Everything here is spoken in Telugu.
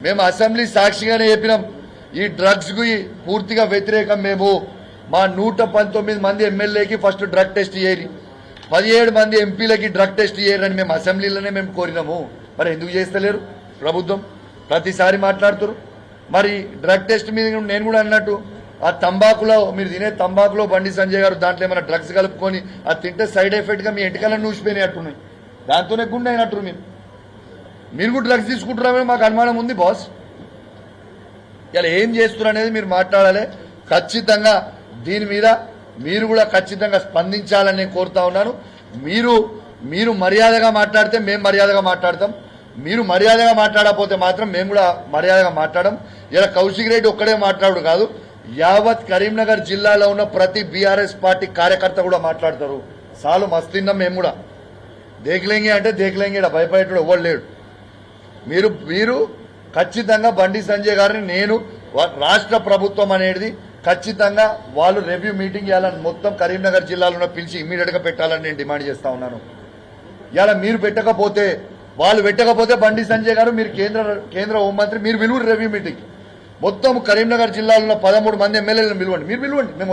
మేము అసెంబ్లీ సాక్షిగానే చెప్పినాం ఈ డ్రగ్స్ కు పూర్తిగా వ్యతిరేకం. మేము మా 119 మంది ఎమ్మెల్యేకి ఫస్ట్ డ్రగ్ టెస్ట్ చేయాలి, 17 మంది ఎంపీలకి డ్రగ్ టెస్ట్ చేయాలని మేము అసెంబ్లీలోనే మేము కోరినాము. మరి ఎందుకు చేస్తలేరు ప్రభుత్వం? ప్రతిసారి మాట్లాడుతారు. మరి డ్రగ్ టెస్ట్ మీద నేను కూడా అన్నట్టు ఆ తంబాకులో మీరు తినే తంబాకులో బండి సంజయ్ గారు దాంట్లో ఏమైనా డ్రగ్స్ కలుపుకొని అది తింటే సైడ్ ఎఫెక్ట్ గా మీ ఎంటికలను నూసిపోయినట్టున్నాయి, దాంతోనే గుండె అయినట్టు మీరు కూడా డ్రగ్స్ తీసుకుంటున్నారని మాకు అనుమానం ఉంది బాస్. ఇలా ఏం చేస్తున్నారు అనేది మీరు మాట్లాడాలి. ఖచ్చితంగా దీని మీద మీరు కూడా ఖచ్చితంగా స్పందించాలని నేను కోరుతా ఉన్నాను. మీరు మర్యాదగా మాట్లాడితే మేము మర్యాదగా మాట్లాడతాం, మీరు మర్యాదగా మాట్లాడకపోతే మాత్రం మేము కూడా మర్యాదగా మాట్లాడడం. ఇలా కౌశిక్ రెడ్డి ఒక్కడే మాట్లాడు కాదు, యావత్ కరీంనగర్ జిల్లాలో ఉన్న ప్రతి బీఆర్ఎస్ పార్టీ కార్యకర్త కూడా మాట్లాడతారు. చాలు మస్తున్నాం మేము కూడా. దేఖలేంగే అంటే దేఖలేంగే, భయపడేటోడు ఎవరు లేడు. మీరు ఖచ్చితంగా బండి సంజయ్ గారిని నేను రాష్ట్ర ప్రభుత్వం అనేది ఖచ్చితంగా వాళ్ళు రివ్యూ మీటింగ్ చేయాలని మొత్తం కరీంనగర్ జిల్లాలో పిలిచి ఇమ్మీడియట్ గా పెట్టాలని నేను డిమాండ్ చేస్తా ఉన్నాను. ఇలా మీరు పెట్టకపోతే వాళ్ళు పెట్టకపోతే బండి సంజయ్ గారు మీరు కేంద్ర హోంమంత్రి మీరు పిలువురు రివ్యూ మీటింగ్ మొత్తం కరీంనగర్ జిల్లాలో 13 మంది ఎమ్మెల్యేలను పిలవండి, మీరు పిలవండి, మేము